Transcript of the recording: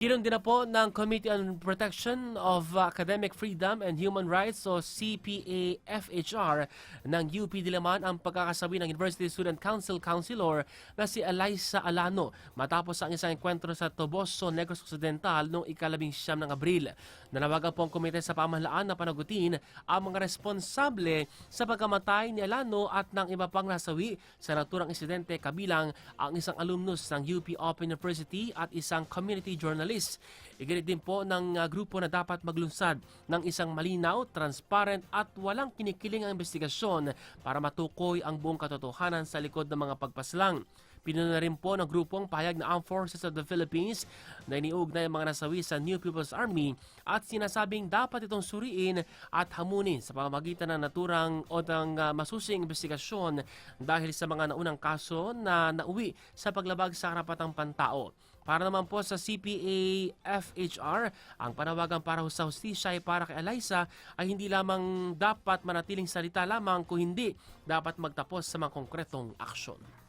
Kinundi na po ng Committee on Protection of Academic Freedom and Human Rights o CPA-FHR ng UP Diliman ang pagkakasabi ng University Student Council Councilor na si Eliza Alano matapos ang isang enkwentro sa Toboso, Negros Occidental noong ika-19 ng Abril. Nanawagan po ang komite sa pamahalaan na panagutin ang mga responsable sa pagkamatay ni Alano at ng iba pang nasawi sa naturang insidente kabilang ang isang alumnus ng UP Open University at isang community journalist. Iginit din po ng grupo na dapat maglunsad ng isang malinaw, transparent at walang kinikiling ang investigasyon para matukoy ang buong katotohanan sa likod ng mga pagpaslang. Pinuna rin po ng grupong pahayag na Armed Forces of the Philippines na iniugnay ang mga nasawi sa New People's Army at sinasabing dapat itong suriin at hamunin sa pamamagitan ng naturang o ng masusing investigasyon dahil sa mga naunang kaso na nauwi sa paglabag sa karapatang pantao. Para naman po sa CPA-FHR, ang panawagan para sa hustisya ay para kay Eliza ay hindi lamang dapat manatiling salita lamang kung hindi dapat magtapos sa mga konkretong aksyon.